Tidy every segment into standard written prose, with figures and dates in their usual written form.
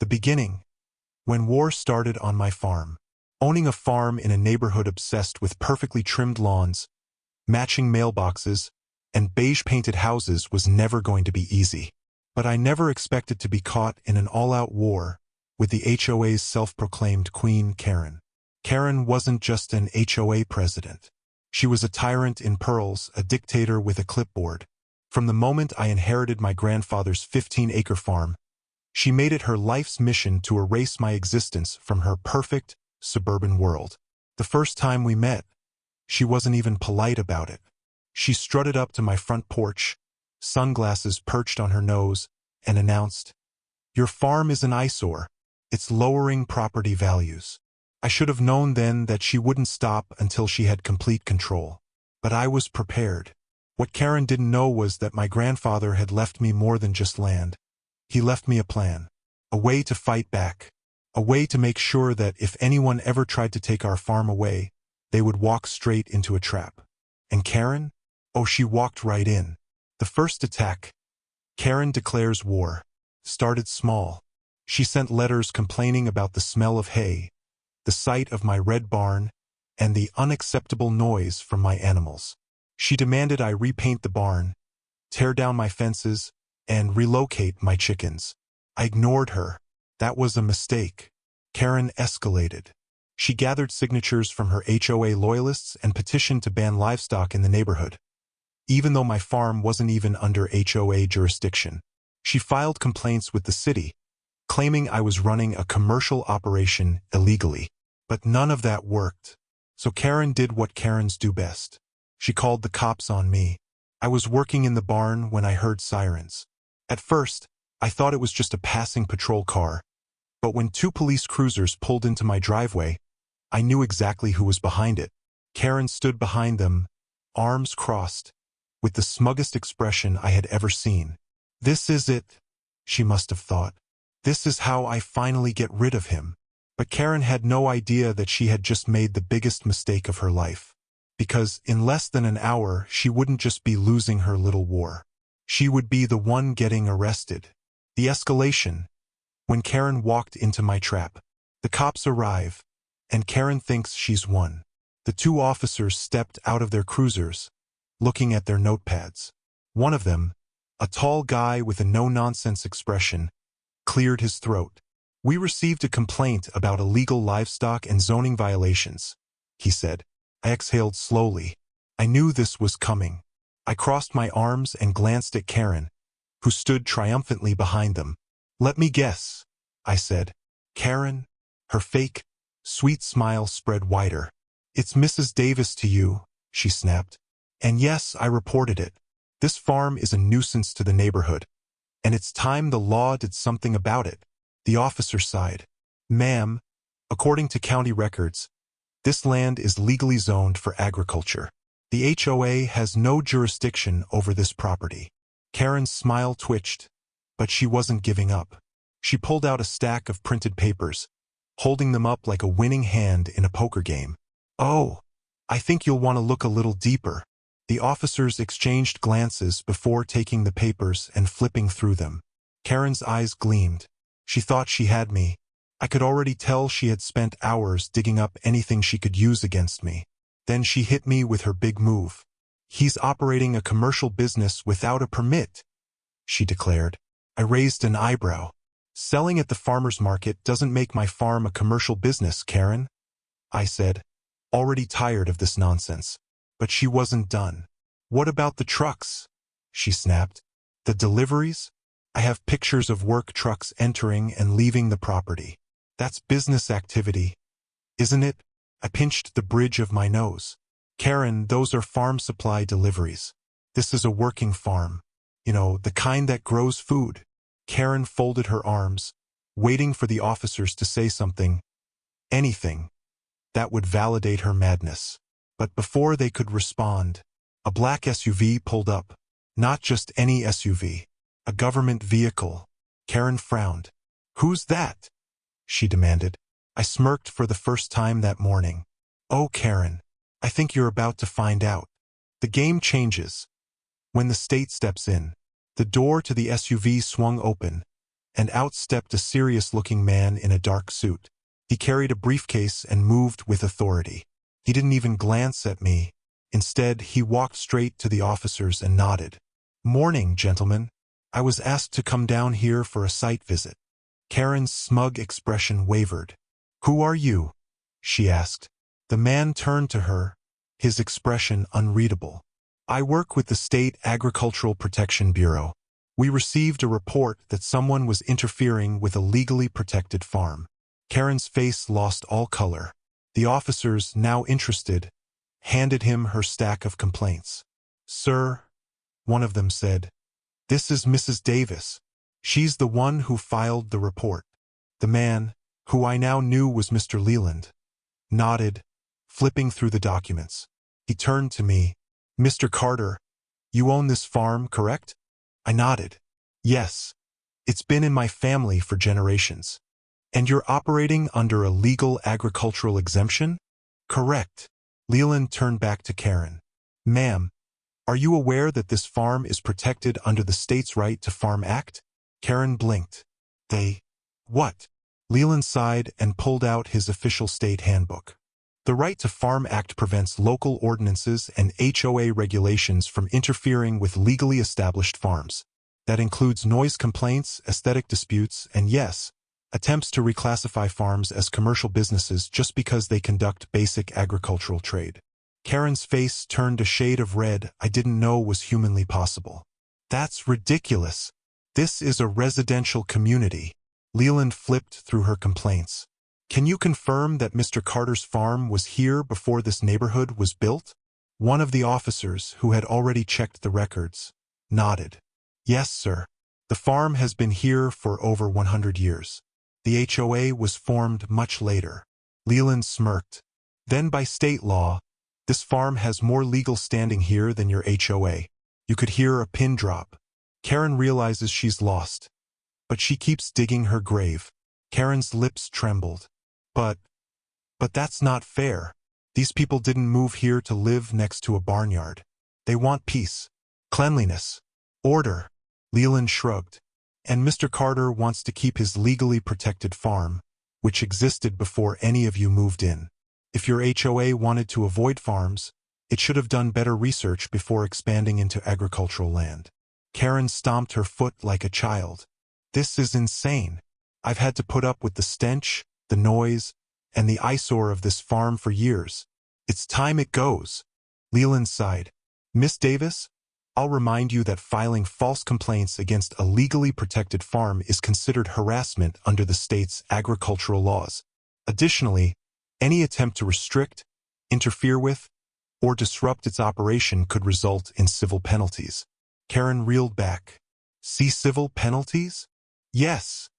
The beginning, when war started on my farm. Owning a farm in a neighborhood obsessed with perfectly trimmed lawns, matching mailboxes, and beige-painted houses was never going to be easy. But I never expected to be caught in an all-out war with the HOA's self-proclaimed Queen Karen. Karen wasn't just an HOA president. She was a tyrant in pearls, a dictator with a clipboard. From the moment I inherited my grandfather's 15-acre farm, she made it her life's mission to erase my existence from her perfect, suburban world. The first time we met, she wasn't even polite about it. She strutted up to my front porch, sunglasses perched on her nose, and announced, "Your farm is an eyesore. It's lowering property values." I should have known then that she wouldn't stop until she had complete control. But I was prepared. What Karen didn't know was that my grandfather had left me more than just land. He left me a plan, a way to fight back, a way to make sure that if anyone ever tried to take our farm away, they would walk straight into a trap. And Karen? Oh, she walked right in. The first attack, Karen declares war, started small. She sent letters complaining about the smell of hay, the sight of my red barn, and the unacceptable noise from my animals. She demanded I repaint the barn, tear down my fences, and relocate my chickens. I ignored her. That was a mistake. Karen escalated. She gathered signatures from her HOA loyalists and petitioned to ban livestock in the neighborhood, even though my farm wasn't even under HOA jurisdiction. She filed complaints with the city, claiming I was running a commercial operation illegally. But none of that worked. So Karen did what Karens do best. She called the cops on me. I was working in the barn when I heard sirens. At first, I thought it was just a passing patrol car. But when 2 police cruisers pulled into my driveway, I knew exactly who was behind it. Karen stood behind them, arms crossed, with the smuggest expression I had ever seen. This is it, she must have thought. This is how I finally get rid of him. But Karen had no idea that she had just made the biggest mistake of her life. Because in less than an hour, she wouldn't just be losing her little war. She would be the one getting arrested. The escalation. When Karen walked into my trap, the cops arrive, and Karen thinks she's won. The 2 officers stepped out of their cruisers, looking at their notepads. One of them, a tall guy with a no-nonsense expression, cleared his throat. "We received a complaint about illegal livestock and zoning violations," he said. I exhaled slowly. I knew this was coming. I crossed my arms and glanced at Karen, who stood triumphantly behind them. "Let me guess," I said. Karen, her fake, sweet smile spread wider. "It's Mrs. Davis to you," she snapped. "And yes, I reported it. This farm is a nuisance to the neighborhood, and it's time the law did something about it." The officer sighed. "Ma'am, according to county records, this land is legally zoned for agriculture. The HOA has no jurisdiction over this property." Karen's smile twitched, but she wasn't giving up. She pulled out a stack of printed papers, holding them up like a winning hand in a poker game. "Oh, I think you'll want to look a little deeper." The officers exchanged glances before taking the papers and flipping through them. Karen's eyes gleamed. She thought she had me. I could already tell she had spent hours digging up anything she could use against me. Then she hit me with her big move. "He's operating a commercial business without a permit," she declared. I raised an eyebrow. "Selling at the farmer's market doesn't make my farm a commercial business, Karen," I said, already tired of this nonsense. But she wasn't done. "What about the trucks?" she snapped. "The deliveries? I have pictures of work trucks entering and leaving the property. That's business activity, isn't it?" I pinched the bridge of my nose. "Karen, those are farm supply deliveries. This is a working farm. You know, the kind that grows food." Karen folded her arms, waiting for the officers to say something, anything, that would validate her madness. But before they could respond, a black SUV pulled up. Not just any SUV. A government vehicle. Karen frowned. "Who's that?" she demanded. I smirked for the first time that morning. "Oh, Karen, I think you're about to find out." The game changes when the state steps in. The door to the SUV swung open, and out stepped a serious-looking man in a dark suit. He carried a briefcase and moved with authority. He didn't even glance at me. Instead, he walked straight to the officers and nodded. "Morning, gentlemen. I was asked to come down here for a site visit." Karen's smug expression wavered. "Who are you?" she asked. The man turned to her, his expression unreadable. "I work with the State Agricultural Protection Bureau. We received a report that someone was interfering with a legally protected farm." Karen's face lost all color. The officers, now interested, handed him her stack of complaints. "Sir," one of them said, "this is Mrs. Davis. She's the one who filed the report." The man, who I now knew was Mr. Leland, nodded, flipping through the documents. He turned to me. "Mr. Carter, you own this farm, correct?" I nodded. "Yes. It's been in my family for generations." "And you're operating under a legal agricultural exemption?" "Correct." Leland turned back to Karen. "Ma'am, are you aware that this farm is protected under the state's Right to Farm Act?" Karen blinked. What?" Leland sighed and pulled out his official state handbook. "The Right to Farm Act prevents local ordinances and HOA regulations from interfering with legally established farms. That includes noise complaints, aesthetic disputes, and yes, attempts to reclassify farms as commercial businesses just because they conduct basic agricultural trade." Karen's face turned a shade of red I didn't know was humanly possible. "That's ridiculous. This is a residential community." Leland flipped through her complaints. "Can you confirm that Mr. Carter's farm was here before this neighborhood was built?" One of the officers, who had already checked the records, nodded. "Yes, sir. The farm has been here for over 100 years. The HOA was formed much later." Leland smirked. "Then by state law, this farm has more legal standing here than your HOA." You could hear a pin drop. Karen realizes she's lost, but she keeps digging her grave. Karen's lips trembled. But that's not fair. These people didn't move here to live next to a barnyard. They want peace, cleanliness, order." Leland shrugged. "And Mr. Carter wants to keep his legally protected farm, which existed before any of you moved in. If your HOA wanted to avoid farms, it should have done better research before expanding into agricultural land." Karen stomped her foot like a child. "This is insane. I've had to put up with the stench, the noise, and the eyesore of this farm for years. It's time it goes." Leland sighed. "Miss Davis, I'll remind you that filing false complaints against a legally protected farm is considered harassment under the state's agricultural laws. Additionally, any attempt to restrict, interfere with, or disrupt its operation could result in civil penalties." Karen reeled back. "See civil penalties?" "Yes,"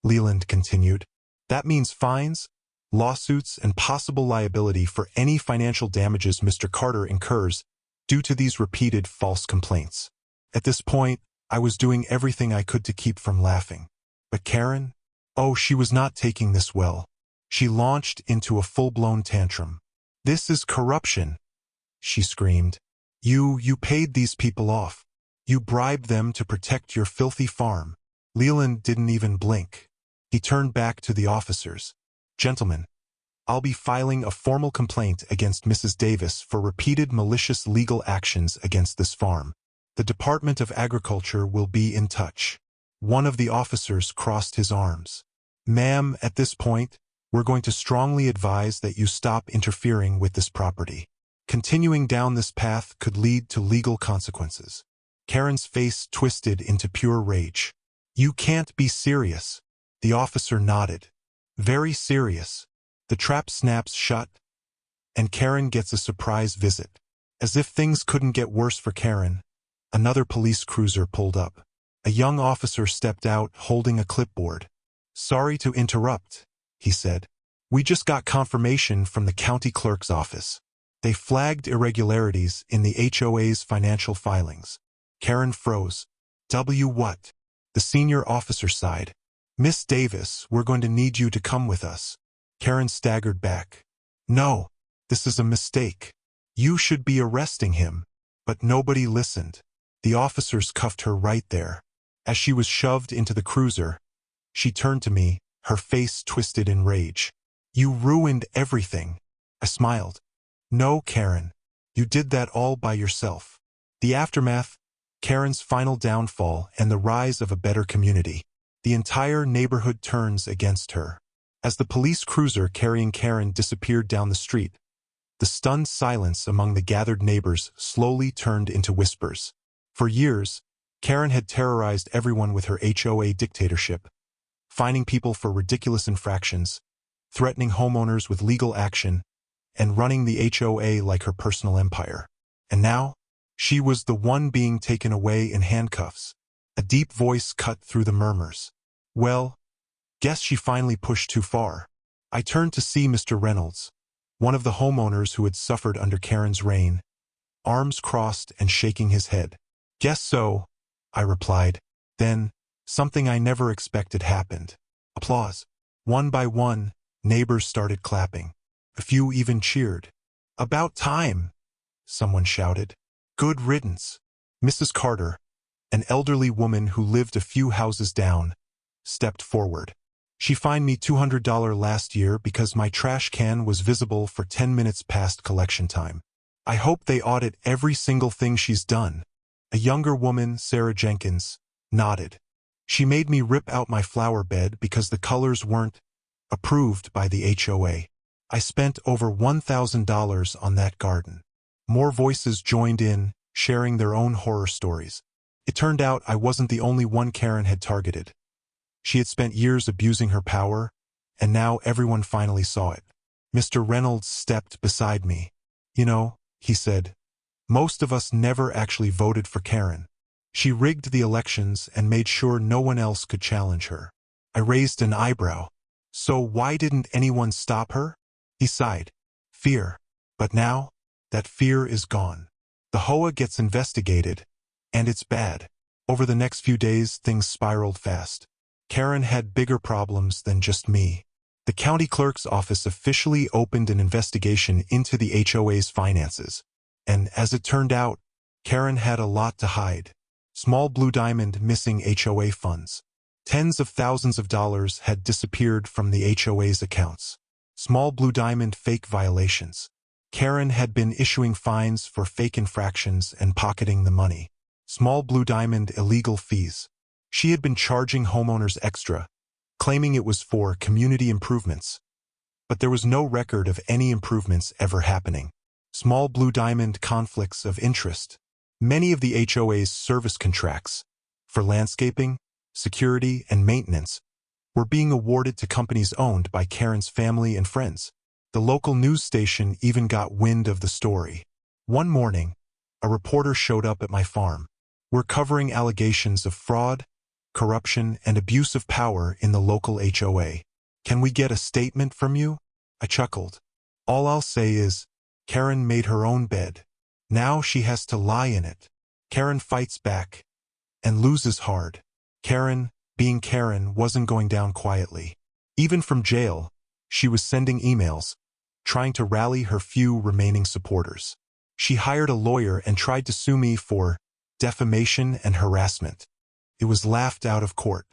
Leland continued. "That means fines, lawsuits, and possible liability for any financial damages Mr. Carter incurs due to these repeated false complaints." At this point, I was doing everything I could to keep from laughing. But Karen? Oh, she was not taking this well. She launched into a full-blown tantrum. "This is corruption," she screamed. You paid these people off. You bribed them to protect your filthy farm." Leland didn't even blink. He turned back to the officers. "Gentlemen, I'll be filing a formal complaint against Mrs. Davis for repeated malicious legal actions against this farm. The Department of Agriculture will be in touch." One of the officers crossed his arms. "Ma'am, at this point, we're going to strongly advise that you stop interfering with this property. Continuing down this path could lead to legal consequences." Karen's face twisted into pure rage. "You can't be serious." The officer nodded. "Very serious." The trap snaps shut, and Karen gets a surprise visit. As if things couldn't get worse for Karen, another police cruiser pulled up. A young officer stepped out holding a clipboard. "Sorry to interrupt," he said. "We just got confirmation from the county clerk's office. They flagged irregularities in the HOA's financial filings." Karen froze. What?" The senior officer sighed. "Miss Davis, we're going to need you to come with us." Karen staggered back. "No, this is a mistake. You should be arresting him." But nobody listened. The officers cuffed her right there. As she was shoved into the cruiser, She turned to me, her face twisted in rage. "You ruined everything." I smiled. "No, Karen. You did that all by yourself." The aftermath, Karen's final downfall and the rise of a better community. The entire neighborhood turns against her. As the police cruiser carrying Karen disappeared down the street, the stunned silence among the gathered neighbors slowly turned into whispers. For years, Karen had terrorized everyone with her HOA dictatorship, fining people for ridiculous infractions, threatening homeowners with legal action, and running the HOA like her personal empire. And now, she was the one being taken away in handcuffs. A deep voice cut through the murmurs. "Well, guess she finally pushed too far." I turned to see Mr. Reynolds, one of the homeowners who had suffered under Karen's reign, arms crossed and shaking his head. "Guess so," I replied. Then, something I never expected happened. Applause. One by one, neighbors started clapping. A few even cheered. "About time," someone shouted. "Good riddance." Mrs. Carter, an elderly woman who lived a few houses down, stepped forward. "She fined me $200 last year because my trash can was visible for 10 minutes past collection time. I hope they audit every single thing she's done." A younger woman, Sarah Jenkins, nodded. "She made me rip out my flower bed because the colors weren't approved by the HOA. I spent over $1,000 on that garden." More voices joined in, sharing their own horror stories. It turned out I wasn't the only one Karen had targeted. She had spent years abusing her power, and now everyone finally saw it. Mr. Reynolds stepped beside me. "You know," he said, "most of us never actually voted for Karen. She rigged the elections and made sure no one else could challenge her." I raised an eyebrow. "So why didn't anyone stop her?" He sighed. "Fear. But now, that fear is gone. The HOA gets investigated, and it's bad." Over the next few days, things spiraled fast. Karen had bigger problems than just me. The county clerk's office officially opened an investigation into the HOA's finances. And as it turned out, Karen had a lot to hide. Small Blue Diamond missing HOA funds. Tens of thousands of dollars had disappeared from the HOA's accounts. Small Blue Diamond fake violations. Karen had been issuing fines for fake infractions and pocketing the money. Small Blue Diamond illegal fees. She had been charging homeowners extra, claiming it was for community improvements. But there was no record of any improvements ever happening. Small Blue Diamond conflicts of interest. Many of the HOA's service contracts for landscaping, security, and maintenance were being awarded to companies owned by Karen's family and friends. The local news station even got wind of the story. One morning, a reporter showed up at my farm. "We're covering allegations of fraud, corruption, and abuse of power in the local HOA. Can we get a statement from you?" I chuckled. "All I'll say is, Karen made her own bed. Now she has to lie in it." Karen fights back and loses hard. Karen, being Karen, wasn't going down quietly. Even from jail, she was sending emails, trying to rally her few remaining supporters. She hired a lawyer and tried to sue me for defamation and harassment. It was laughed out of court.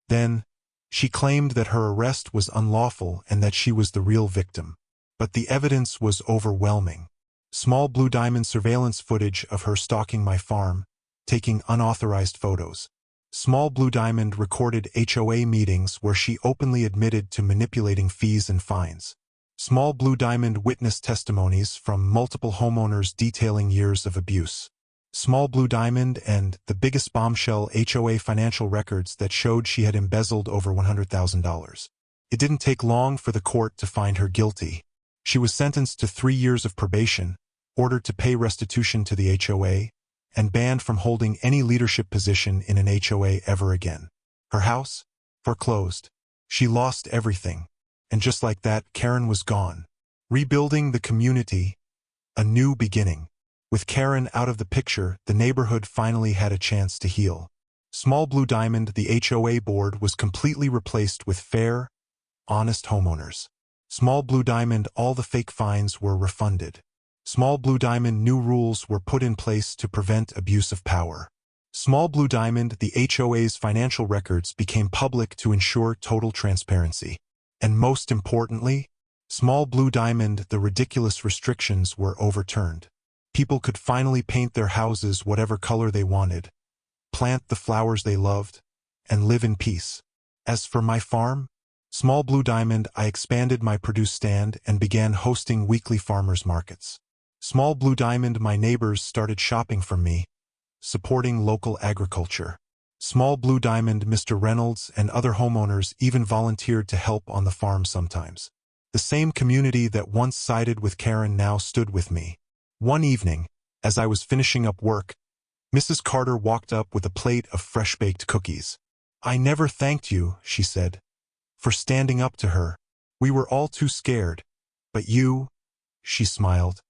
Then, she claimed that her arrest was unlawful and that she was the real victim. But the evidence was overwhelming. Small Blue Diamond surveillance footage of her stalking my farm, taking unauthorized photos. Small Blue Diamond recorded HOA meetings where she openly admitted to manipulating fees and fines. Small Blue Diamond witnessed testimonies from multiple homeowners detailing years of abuse. Small Blue Diamond and the biggest bombshell, HOA financial records that showed she had embezzled over $100,000. It didn't take long for the court to find her guilty. She was sentenced to 3 years of probation, ordered to pay restitution to the HOA, and banned from holding any leadership position in an HOA ever again. Her house? Foreclosed. She lost everything. And just like that, Karen was gone. Rebuilding the community, a new beginning. With Karen out of the picture, the neighborhood finally had a chance to heal. Small Blue Diamond, the HOA board, was completely replaced with fair, honest homeowners. Small Blue Diamond, all the fake fines were refunded. Small Blue Diamond, new rules were put in place to prevent abuse of power. Small Blue Diamond, the HOA's financial records became public to ensure total transparency. And most importantly, Small Blue Diamond, the ridiculous restrictions were overturned. People could finally paint their houses whatever color they wanted, plant the flowers they loved, and live in peace. As for my farm, Small Blue Diamond, I expanded my produce stand and began hosting weekly farmers markets. Small Blue Diamond, my neighbors started shopping from me, supporting local agriculture. Small Blue Diamond, Mr. Reynolds and other homeowners even volunteered to help on the farm sometimes. The same community that once sided with Karen now stood with me. One evening, as I was finishing up work, Mrs. Carter walked up with a plate of fresh-baked cookies. "I never thanked you," she said, "for standing up to her. We were all too scared. But you," she smiled,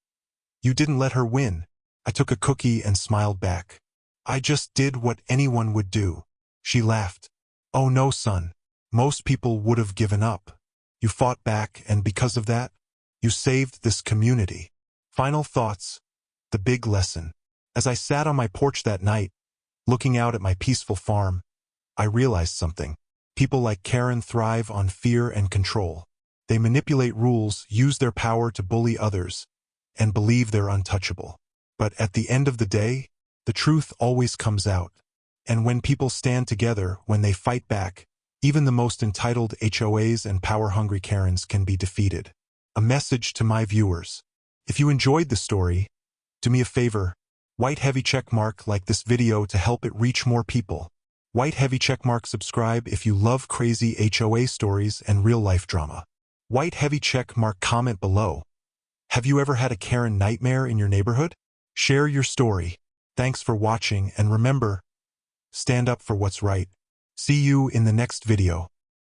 "you didn't let her win." I took a cookie and smiled back. "I just did what anyone would do." She laughed. "Oh no, son. Most people would have given up. You fought back, and because of that, you saved this community." Final thoughts. The big lesson. As I sat on my porch that night, looking out at my peaceful farm, I realized something. People like Karen thrive on fear and control. They manipulate rules, use their power to bully others, and believe they're untouchable. But at the end of the day, the truth always comes out. And when people stand together, when they fight back, even the most entitled HOAs and power-hungry Karens can be defeated. A message to my viewers. If you enjoyed the story, do me a favor, white heavy checkmark like this video to help it reach more people. White heavy checkmark subscribe if you love crazy HOA stories and real-life drama. White heavy checkmark comment below. Have you ever had a Karen nightmare in your neighborhood? Share your story. Thanks for watching, and remember, stand up for what's right. See you in the next video.